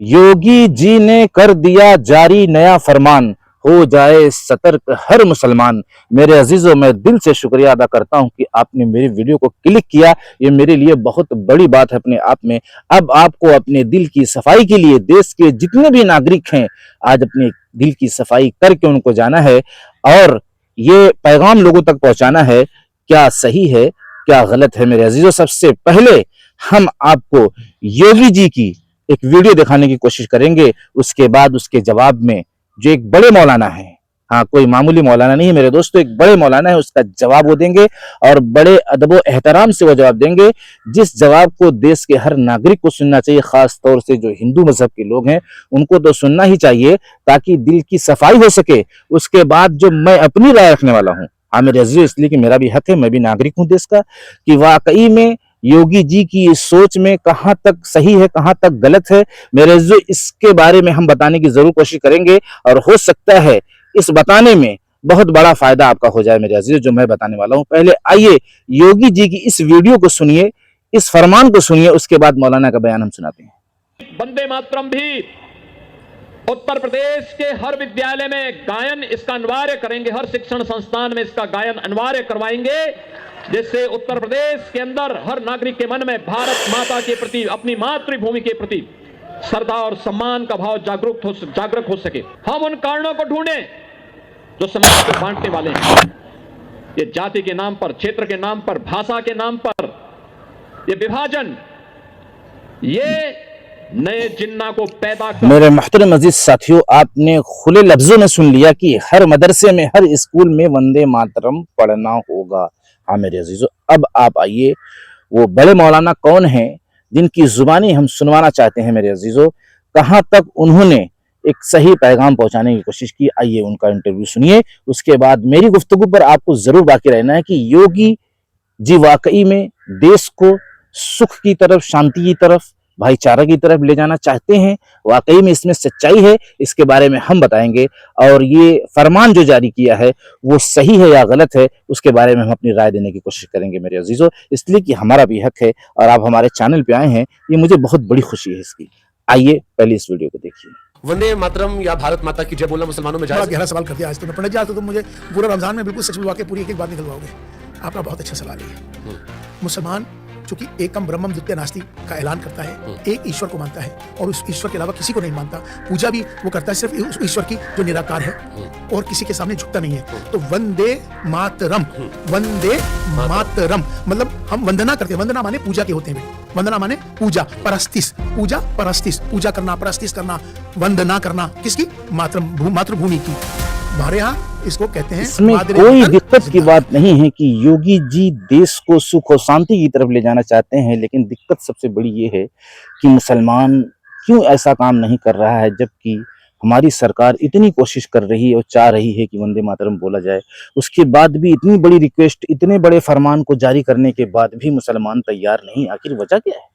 योगी जी ने कर दिया जारी नया फरमान, हो जाए सतर्क हर मुसलमान। मेरे अजीजों, मैं दिल से शुक्रिया अदा करता हूं कि आपने मेरी वीडियो को क्लिक किया। ये मेरे लिए बहुत बड़ी बात है अपने आप में। अब आपको अपने दिल की सफाई के लिए देश के जितने भी नागरिक हैं, आज अपने दिल की सफाई करके उनको जाना है और ये पैगाम लोगों तक पहुंचाना है, क्या सही है क्या गलत है। मेरे अजीजों, सबसे पहले हम आपको योगी जी की एक वीडियो दिखाने की कोशिश करेंगे। उसके बाद उसके जवाब में जो एक बड़े मौलाना है, हाँ कोई मामूली मौलाना नहीं है मेरे दोस्तों, एक बड़े मौलाना है, उसका जवाब वो देंगे और बड़े अदब व एहतराम से वो जवाब देंगे, जिस जवाब को देश के हर नागरिक को सुनना चाहिए। खास तौर से जो हिंदू मजहब के लोग हैं उनको तो सुनना ही चाहिए, ताकि दिल की सफाई हो सके। उसके बाद जो मैं अपनी राय रखने वाला हूँ, हाँ मेरे अजीज, इसलिए कि मेरा भी हक है, मैं भी नागरिक हूँ देश का, कि वाकई में योगी जी की इस सोच में कहां तक सही है कहां तक गलत है। मेरे जो इसके बारे में हम बताने की जरूर कोशिश करेंगे और हो सकता है इस बताने में बहुत बड़ा फायदा आपका हो जाए मेरे अजीज, जो मैं बताने वाला हूं। पहले आइए योगी जी की इस वीडियो को सुनिए, इस फरमान को सुनिए, उसके बाद मौलाना का बयान हम सुनाते हैं। वंदे मातरम भी उत्तर प्रदेश के हर विद्यालय में गायन इसका अनिवार्य करेंगे, हर शिक्षण संस्थान में इसका गायन अनिवार्य करवाएंगे, जिससे उत्तर प्रदेश के अंदर हर नागरिक के मन में भारत माता के प्रति, अपनी मातृभूमि के प्रति श्रद्धा और सम्मान का भाव जागरूक हो सके। हम उन कारणों को ढूंढें जो समाज को बांटने वाले हैं। ये जाति के नाम पर, क्षेत्र के नाम पर, भाषा के नाम पर ये विभाजन, ये नए जिन्ना को पैदा कर। मेरे मुहतरम अजीज साथियों, आपने खुले लफ्जों में सुन लिया कि हर मदरसे में, हर स्कूल में वंदे मातरम पढ़ना होगा। हाँ मेरे अजीजों, अब आप आइए, वो बड़े मौलाना कौन हैं जिनकी जुबानी हम सुनवाना चाहते हैं। मेरे अजीजों, कहां तक उन्होंने एक सही पैगाम पहुंचाने की कोशिश की, आइए उनका इंटरव्यू सुनिए। उसके बाद मेरी गुफ्तगू पर आपको जरूर बाकी रहना है कि योगी जी वाकई में देश को सुख की तरफ, शांति की तरफ, भाईचारा की तरफ ले जाना चाहते हैं, वाकई में इसमें सच्चाई है, इसके बारे में हम बताएंगे। और ये फरमान जो जारी किया है वो सही है या गलत है, उसके बारे में हम अपनी राय देने की कोशिश करेंगे मेरे अजीजों, इसलिए कि हमारा भी हक है और आप हमारे चैनल पे आए हैं, ये मुझे बहुत बड़ी खुशी है इसकी। आइए पहले इस वीडियो को देखिए। वंदे मातरम या भारत माता की जय बोलना मुसलमानों में जायज है? गहरा सवाल कर दिया आज तुमने पंडित जी। आज तो तुम मुझे पूरा रमजान में बिल्कुल सच बुलवा के पूरी एक एक बात निकलवाओगे। आपका बहुत अच्छा सवाल है। मुसलमान चूंकि एकम ब्रह्मम द्वितीय नास्ति का ऐलान करता है, एक ईश्वर को मानता है और उस ईश्वर के अलावा किसी को नहीं मानता। पूजा भी वो करता है सिर्फ उस ईश्वर की जो निराकार है और किसी के सामने झुकता नहीं है। तो वंदे मातरम, वंदे मातरम मतलब हम वंदना करते हैं। वंदना माने पूजा के होते हैं, वंदना माने पूजा, परस्तिस, पूजा परस्तिस, पूजा करना, परस्तिस करना, वंदना करना किसकी? मातृभूमि की। हमारे यहाँ इसको कहते हैं। इसमें कोई दिक्कत की बात नहीं है कि योगी जी देश को सुख और शांति की तरफ ले जाना चाहते हैं, लेकिन दिक्कत सबसे बड़ी ये है कि मुसलमान क्यों ऐसा काम नहीं कर रहा है, जबकि हमारी सरकार इतनी कोशिश कर रही है और चाह रही है कि वंदे मातरम बोला जाए। उसके बाद भी इतनी बड़ी रिक्वेस्ट, इतने बड़े फरमान को जारी करने के बाद भी मुसलमान तैयार नहीं। आखिर वजह क्या है?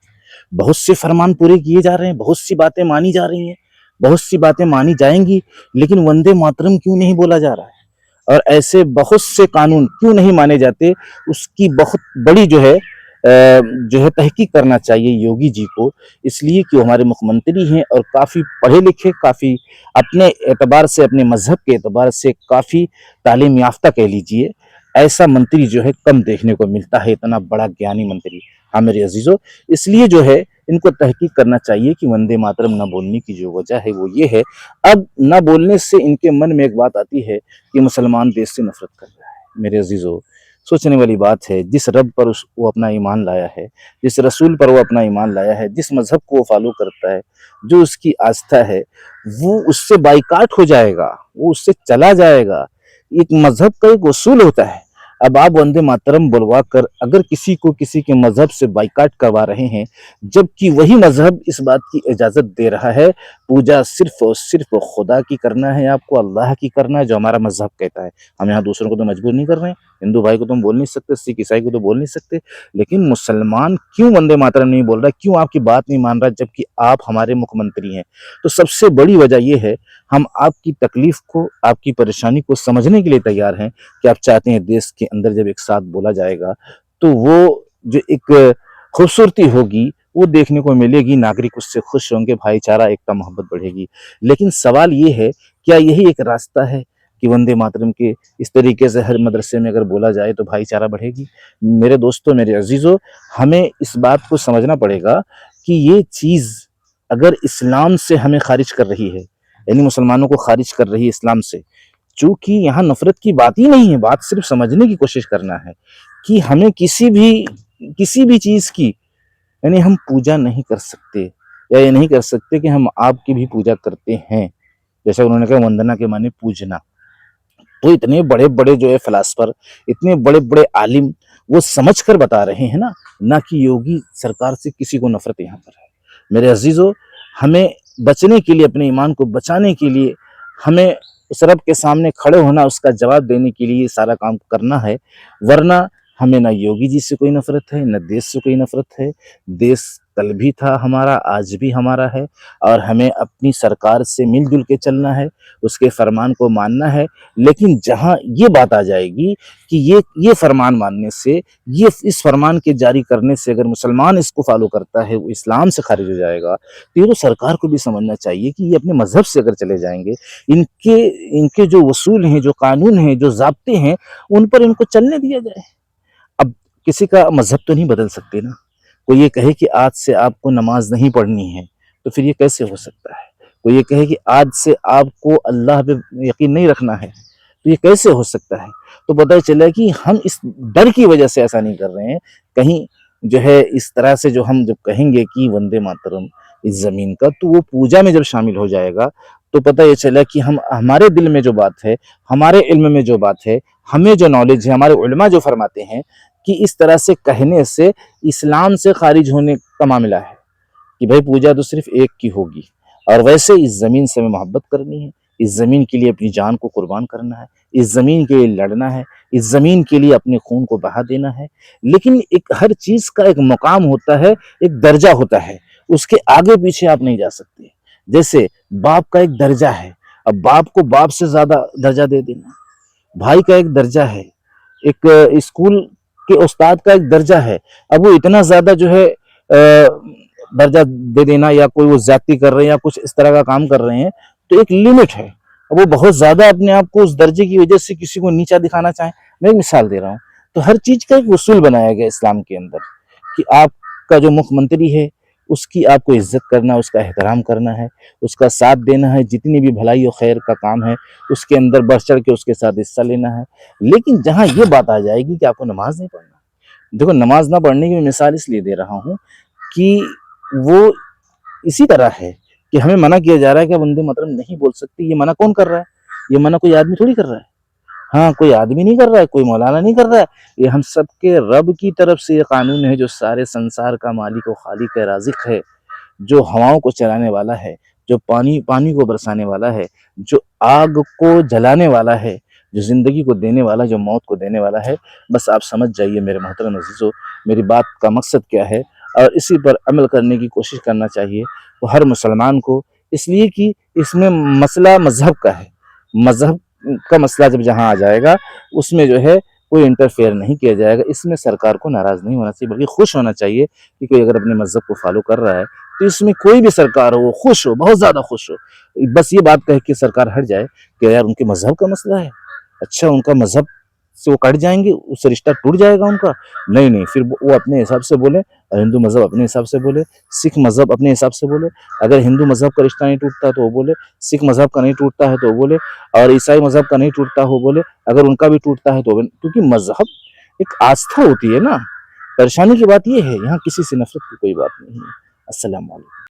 बहुत से फरमान पूरे किए जा रहे हैं, बहुत सी बातें मानी जा रही हैं, बहुत सी बातें मानी जाएंगी, लेकिन वंदे मातरम क्यों नहीं बोला जा रहा है? और ऐसे बहुत से कानून क्यों नहीं माने जाते? उसकी बहुत बड़ी जो है तहकीक करना चाहिए योगी जी को, इसलिए कि वो हमारे मुख्यमंत्री हैं और काफ़ी पढ़े लिखे, काफ़ी अपने एतबार से, अपने मजहब के एतबार से काफ़ी तालीम याफ्ता कह लीजिए। ऐसा मंत्री जो है कम देखने को मिलता है, इतना बड़ा ज्ञानी मंत्री। हाँ मेरे अजीजों, इसलिए जो है इनको तहकीक करना चाहिए कि वंदे मातरम न बोलने की जो वजह है वो ये है। अब न बोलने से इनके मन में एक बात आती है कि मुसलमान देश से नफरत कर रहा है। मेरे अजीजों, सोचने वाली बात है, जिस रब पर वो अपना ईमान लाया है, जिस रसूल पर वो अपना ईमान लाया है, जिस मजहब को वो फॉलो करता है, जो उसकी आस्था है, वो उससे बाइकाट हो जाएगा, वो उससे चला जाएगा। एक मजहब का एक उसूल होता है। अब आप वंदे मातरम बुलवा कर अगर किसी को किसी के मजहब से बाइकाट करवा रहे हैं, जबकि वही मजहब इस बात की इजाजत दे रहा है पूजा सिर्फ और सिर्फ खुदा की करना है, आपको अल्लाह की करना है, जो हमारा मजहब कहता है। हम यहाँ दूसरों को तो मजबूर नहीं कर रहे हैं, हिंदू भाई को तो हम बोल नहीं सकते, सिख ईसाई को तो बोल नहीं सकते, लेकिन मुसलमान क्यों वंदे मातरम नहीं बोल रहा, क्यों आपकी बात नहीं मान रहा, जबकि आप हमारे मुख्यमंत्री हैं? तो सबसे बड़ी वजह यह है, हम आपकी तकलीफ को, आपकी परेशानी को समझने के लिए तैयार हैं कि आप चाहते हैं देश के अंदर जब एक साथ बोला जाएगा तो वो जो एक खूबसूरती होगी वो देखने को मिलेगी, नागरिक उससे खुश होंगे, भाईचारा, एकता, मोहब्बत बढ़ेगी। लेकिन सवाल ये है, क्या यही एक रास्ता है कि वंदे मातरम के इस तरीके से हर मदरसे में अगर बोला जाए तो भाईचारा बढ़ेगी? मेरे दोस्तों, मेरे अजीजों, हमें इस बात को समझना पड़ेगा कि ये चीज़ अगर इस्लाम से हमें खारिज कर रही है, यानी मुसलमानों को खारिज कर रही है इस्लाम से, चूंकि यहाँ नफरत की बात ही नहीं है, बात सिर्फ समझने की कोशिश करना है कि हमें किसी भी चीज़ की, यानी हम पूजा नहीं कर सकते, या ये नहीं कर सकते कि हम आपकी भी पूजा करते हैं। जैसे उन्होंने कहा वंदना के माने पूजना। तो इतने बड़े बड़े जो है फिलासफर, इतने बड़े बड़े आलिम, वो समझ कर बता रहे हैं ना कि योगी सरकार से किसी को नफरत यहाँ पर है। मेरे अजीजों, हमें बचने के लिए, अपने ईमान को बचाने के लिए, हमें उस रब के सामने खड़े होना, उसका जवाब देने के लिए सारा काम करना है। वरना हमें ना योगी जी से कोई नफरत है, न देश से कोई नफरत है। देश कल भी था हमारा, आज भी हमारा है, और हमें अपनी सरकार से मिलजुल के चलना है, उसके फरमान को मानना है। लेकिन जहां ये बात आ जाएगी कि ये फरमान मानने से, ये इस फरमान के जारी करने से अगर मुसलमान इसको फॉलो करता है, वो इस्लाम से खारिज हो जाएगा, तो ये तो सरकार को भी समझना चाहिए कि ये अपने मजहब से अगर चले जाएंगे, इनके जो वसूल हैं, जो कानून हैं, जो ज़ाब्ते हैं, उन पर इनको चलने दिया जाए। अब किसी का मजहब तो नहीं बदल सकते ना। कोई ये कहे कि आज से आपको नमाज नहीं पढ़नी है, तो फिर ये कैसे हो सकता है? कोई ये कहे कि आज से आपको अल्लाह पे यकीन नहीं रखना है, तो ये कैसे हो सकता है? तो पता चला कि हम इस डर की वजह से ऐसा नहीं कर रहे हैं। कहीं जो है इस तरह से जो हम जब कहेंगे कि वंदे मातरम इस जमीन का, तो वो पूजा में जब शामिल हो जाएगा, तो पता ये चला कि हम, हमारे दिल में जो बात है, हमारे इल्म में जो बात है, हमें जो नॉलेज है, हमारे उलमा जो फरमाते हैं कि इस तरह से कहने से इस्लाम से खारिज होने का मामला है, कि भाई पूजा तो सिर्फ एक की होगी, और वैसे इस ज़मीन से हमें मोहब्बत करनी है, इस ज़मीन के लिए अपनी जान को कुर्बान करना है, इस ज़मीन के लिए लड़ना है, इस ज़मीन के लिए अपने खून को बहा देना है। लेकिन एक हर चीज़ का एक मुकाम होता है, एक दर्जा होता है, उसके आगे पीछे आप नहीं जा सकते। जैसे बाप का एक दर्जा है, अब बाप को बाप से ज़्यादा दर्जा दे देना, भाई का एक दर्जा है, एक स्कूल के उस्ताद का एक दर्जा है, अब वो इतना ज़्यादा जो है दर्जा दे देना, या कोई वो ज्यादती कर रहे हैं या कुछ इस तरह का काम कर रहे हैं, तो एक लिमिट है। अब वो बहुत ज्यादा अपने आप को उस दर्जे की वजह से किसी को नीचा दिखाना चाहें, मैं एक मिसाल दे रहा हूँ। तो हर चीज का एक उसूल बनाया गया इस्लाम के अंदर, कि आपका जो मुख्यमंत्री है उसकी आपको इज्जत करना, उसका एहतराम करना है, उसका साथ देना है, जितनी भी भलाई और खैर का काम है उसके अंदर बढ़ चढ़ के उसके साथ हिस्सा लेना है। लेकिन जहाँ ये बात आ जाएगी कि आपको नमाज नहीं पढ़ना, देखो नमाज ना पढ़ने की मैं मिसाल इसलिए दे रहा हूँ कि वो इसी तरह है कि हमें मना किया जा रहा है कि वंदे मातरम नहीं बोल सकते। ये मना कौन कर रहा है? ये मना कोई आदमी थोड़ी कर रहा है। हाँ, कोई आदमी नहीं कर रहा है, कोई मौलाना नहीं कर रहा है, ये हम सबके रब की तरफ से ये कानून है, जो सारे संसार का मालिक और खालिक है, राज़िक है, जो हवाओं को चलाने वाला है, जो पानी को बरसाने वाला है, जो आग को जलाने वाला है, जो ज़िंदगी को देने वाला, जो मौत को देने वाला है। बस आप समझ जाइए मेरे मोहतरम अज़ीज़ों, मेरी बात का मकसद क्या है, और इसी पर अमल करने की कोशिश करना चाहिए वो हर मुसलमान को, इसलिए कि इसमें मसला मज़हब का है। मज़हब का मसला जब जहाँ आ जाएगा, उसमें जो है कोई इंटरफेयर नहीं किया जाएगा। इसमें सरकार को नाराज़ नहीं होना चाहिए, बल्कि खुश होना चाहिए कि कोई अगर अपने मज़हब को फॉलो कर रहा है, तो इसमें कोई भी सरकार हो वो खुश हो, बहुत ज़्यादा खुश हो। बस ये बात कह के सरकार हट जाए कि यार उनके मज़हब का मसला है, अच्छा उनका मज़हब से वो कट जाएंगे, उससे रिश्ता टूट जाएगा उनका, नहीं, फिर वो अपने हिसाब से बोले, हिंदू मज़हब अपने हिसाब से बोले, सिख मज़हब अपने हिसाब से बोले। अगर हिंदू मज़हब का रिश्ता नहीं टूटता तो वो बोले, सिख मज़हब का नहीं टूटता है तो वो बोले, और ईसाई मज़हब का नहीं टूटता हो बोले, अगर उनका भी टूटता है तो, क्योंकि मज़हब एक आस्था होती है ना। परेशानी की बात ये है, यहाँ किसी से नफरत की कोई बात नहीं है। अस्सलाम वालेकुम।